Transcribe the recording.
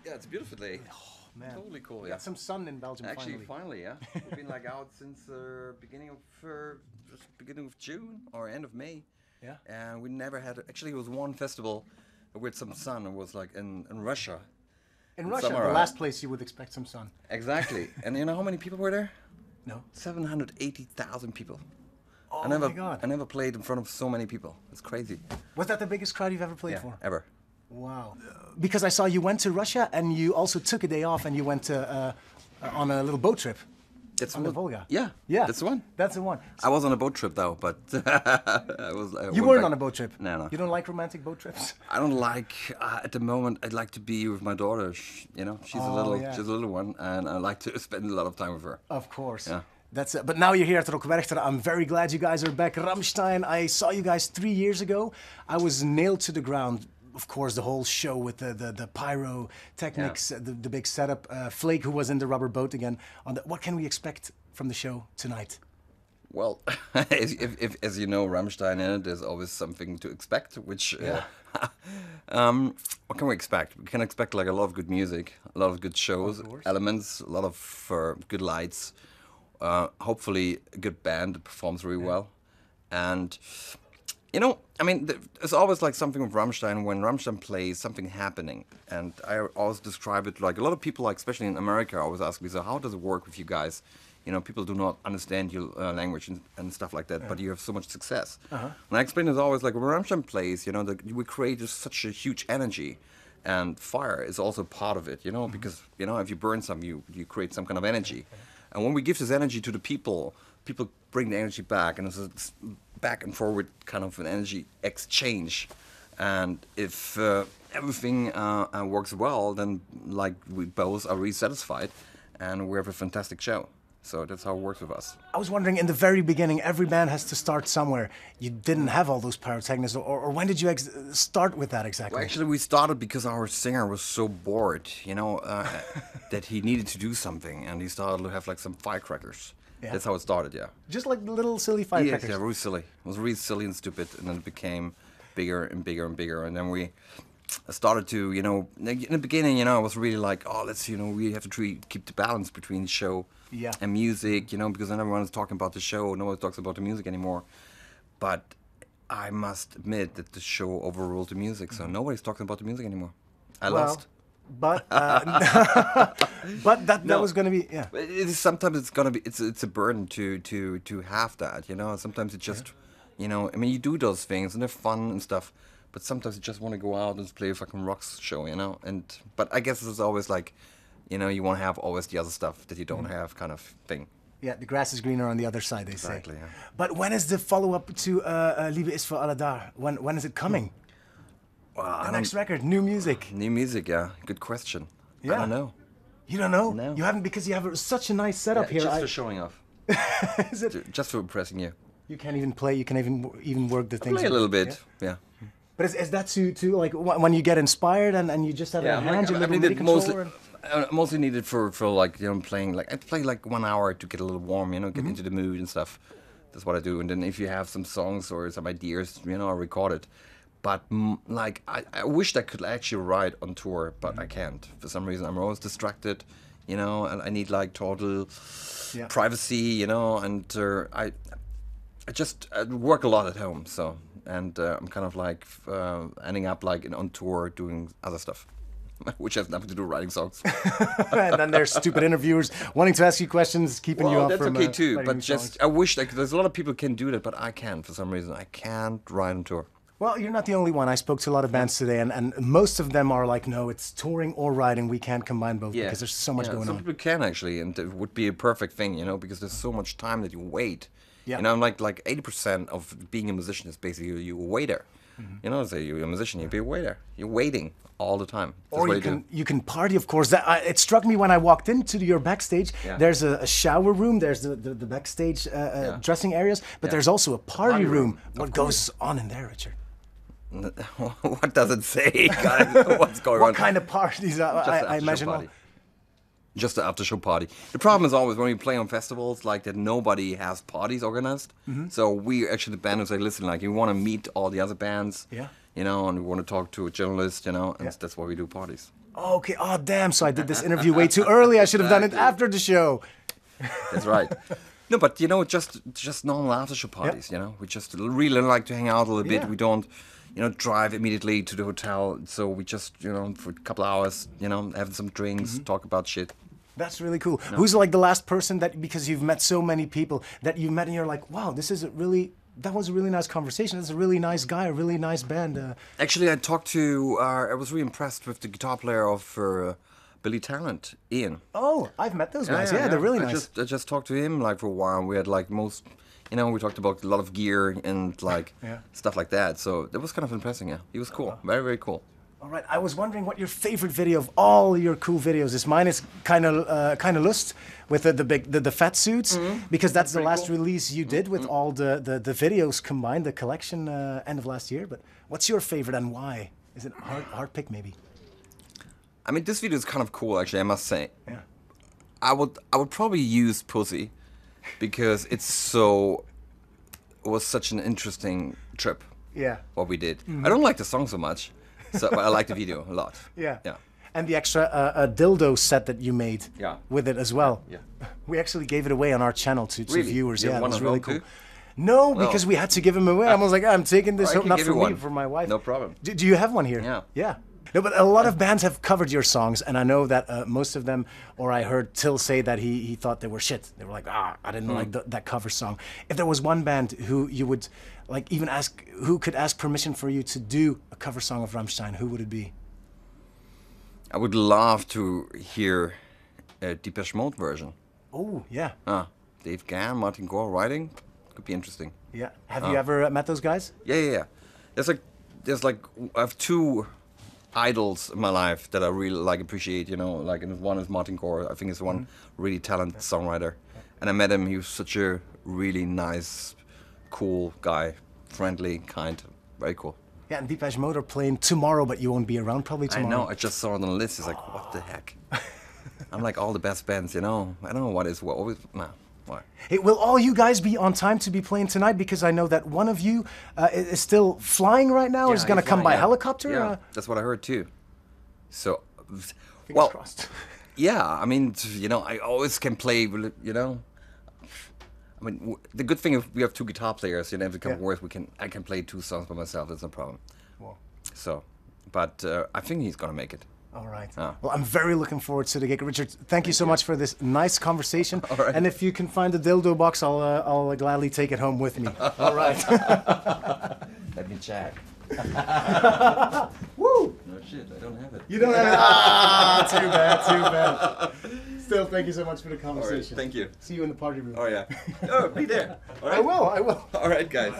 Yeah, it's a beautiful day. Oh, man. Totally cool. We Yeah. got some sun in Belgium. Actually, finally, yeah. We've been like out since beginning of June or end of May. Yeah. And we never had. Actually, it was one festival with some sun. It was like in Russia. In Russia, Samara. the last place you would expect some sun. Exactly. And you know how many people were there? No. 780,000 people. Oh my God. I never played in front of so many people. It's crazy. Was that the biggest crowd you've ever played Yeah, for? ever. Wow. Because I saw you went to Russia and you also took a day off and you went to, on a little boat trip. That's On the Volga. Yeah. Yeah. That's the one. That's the one. I was on a boat trip though, but I You weren't on a boat trip? No. You don't like romantic boat trips? I don't like at the moment. I'd like to be with my daughter. You know, she's she's a little one, and I like to spend a lot of time with her. Of course. Yeah. That's it. But now you're here at Werchter. I'm very glad you guys are back. Rammstein, I saw you guys 3 years ago. I was nailed to the ground. Of course, the whole show with the pyrotechnics, the big setup. Flake, who was in the rubber boat again. What can we expect from the show tonight? Well, as you know, Rammstein in it, there's always something to expect. Which, what can we expect? We can expect like a lot of good music, a lot of good shows, elements, a lot of good lights. Hopefully, a good band that performs really well, and. You know, I mean, there's always like something with Rammstein. When Rammstein plays, something happening. And I always describe it like a lot of people, like especially in America, always ask me, so how does it work with you guys? You know, people do not understand your language and stuff like that, but you have so much success. And I explain it always like when Rammstein plays, you know, we create just such a huge energy. And fire is also part of it, you know, because, you know, if you burn some, you create some kind of energy. And when we give this energy to the people bring the energy back, and it's back and forward kind of an energy exchange. And if everything works well, then like we both are really satisfied, and we have a fantastic show. So that's how it works with us. I was wondering, in the very beginning, every band has to start somewhere. You didn't have all those pyrotechnics, or when did you start with that exactly? Well, actually, we started because our singer was so bored, you know, that he needed to do something, and he started to have like some firecrackers. Yeah. That's how it started, yeah. Just like the little silly firecrackers. Yeah, really silly. It was really silly and stupid, and then it became bigger and bigger and bigger, and then we started to, you know, in the beginning, you know, I was really like, oh, let's, you know, we have to keep the balance between show and music, you know, because then everyone is talking about the show, no one talks about the music anymore. But I must admit that the show overruled the music, so nobody's talking about the music anymore. I lost. But but that was going to be Sometimes it's gonna be it's a burden to have that, you know. Sometimes it just you know, I mean, you do those things and they're fun and stuff, but sometimes you just want to go out and play a fucking rock show, you know. But I guess it's always like, you know, you want to have always the other stuff that you don't have, kind of thing. Yeah, the grass is greener on the other side, they say. Exactly. Yeah. But when is the follow-up to Liebe ist für alle da? When is it coming? Well, the next record, new music. New music, yeah. Good question. Yeah. I don't know. You don't know? No. You haven't, because you have such a nice setup here. Just for showing off. Is it? Just for impressing you. You can't even play. You can even work the things. Play a little bit, yeah. But is that to like when you get inspired and you just have a hand, your little MIDI controller? Mostly needed for like, you know, playing like I play like 1 hour to get a little warm, you know, get into the mood and stuff. That's what I do. And then if you have some songs or some ideas, you know, I record it. But like I wished I could actually write on tour, but I can't for some reason. I'm always distracted, you know, and I need like total privacy, you know, and I work a lot at home, so and I'm kind of like ending up like on tour doing other stuff. Which has nothing to do with writing songs. And then there's stupid interviewers wanting to ask you questions, keeping you up from that's okay too, but just songs. I wish like there's a lot of people can do that, but I can't for some reason. I can't write on tour. Well, you're not the only one. I spoke to a lot of bands today, and most of them are like, no, it's touring or writing. We can't combine both because there's so much going some on. People can actually, and it would be a perfect thing, you know, because there's so much time that you wait. Yeah. You know, like 80% of being a musician is basically you a waiter. You know, say you're a musician, you'd be a waiter. You're waiting all the time. That's or you can party, of course. It struck me when I walked into your backstage. Yeah. There's a shower room. There's the backstage dressing areas, but there's also a party room. What goes on in there, Richard? What does it say, guys? What's going on? What kind of parties? I imagine. just an after-show party. The problem is always when we play on festivals like that, nobody has parties organized. So we actually, the band, say, listen, like, you want to meet all the other bands, you know, and we want to talk to a journalist, you know, and that's why we do parties. Okay, oh damn, so I did this interview way too early. I should have done it after the show. That's right. No, but you know, just normal after-show parties, you know. We just really like to hang out a little bit. We don't, you know, drive immediately to the hotel. So we just, you know, for a couple of hours, you know, have some drinks, talk about shit. That's really cool. No. Who's like the last person that, because you've met so many people, that you met and you're like, wow, this is a really, that was a really nice conversation. That's a really nice guy, a really nice band. Actually, I talked to, I was really impressed with the guitar player of Billy Talent, Ian. Oh, I've met those guys. Yeah, they're really nice. I just talked to him like for a while. We had like you know, we talked about a lot of gear and like stuff like that. So that was kind of impressive. Yeah, he was cool. Very, very cool. All right, I was wondering what your favorite video of all your cool videos is. Mine is kind of Lust with the fat suits, because that's the last release you did with all the videos combined, the collection end of last year. But what's your favorite and why? Is it hard pick maybe? I mean, this video is kind of cool, actually, I must say. Yeah. I would probably use Pussy because it was such an interesting trip. Yeah. What we did. I don't like the song so much. So, but I like the video a lot. Yeah. Yeah. And the extra dildo set that you made with it as well. Yeah. We actually gave it away on our channel to viewers. Yeah, it was really cool. Too? No, because we had to give them away. I was like, I'm taking this home, not for me, for my wife. No problem. Do you have one here? Yeah. Yeah. No, but a lot of bands have covered your songs, and I know that most of them, or I heard Till say that he thought they were shit. They were like, I didn't like that cover song. If there was one band who you would like even ask, who could ask permission for you to do a cover song of Rammstein, who would it be? I would love to hear a Depeche Mode version. Oh, yeah. Dave Gahan, Martin Gore writing. Could be interesting. Yeah. Have you ever met those guys? Yeah. There's like I have two idols in my life that I really like appreciate, you know, like, and one is Martin Gore. I think he's one really talented songwriter, and I met him. He was such a really nice, cool guy, friendly, kind, very cool. Yeah, and Depeche Mode are playing tomorrow, but you won't be around probably tomorrow. I know. I just saw it on the list. It's like, what the heck? I'm like all the best bands, you know. I don't know what is what. Always, nah. Why? Hey, will all you guys be on time to be playing tonight? Because I know that one of you is still flying right now, or is going to come by helicopter? Yeah, that's what I heard too. So, fingers crossed. Yeah, I mean, you know, I always can play, you know. I mean, the good thing is we have two guitar players, you know, if it comes worse, I can play two songs by myself, that's no problem. Wow. So, but I think he's going to make it. All right. Well, I'm very looking forward to the gig. Richard, thank you so much for this nice conversation. All right. And if you can find the dildo box, I'll gladly take it home with me. All right. Let me check. Woo! No shit, I don't have it. You don't have it? Too bad. Still, thank you so much for the conversation. All right, thank you. See you in the party room. Oh, yeah. Oh, be there. All right. I will. All right, guys.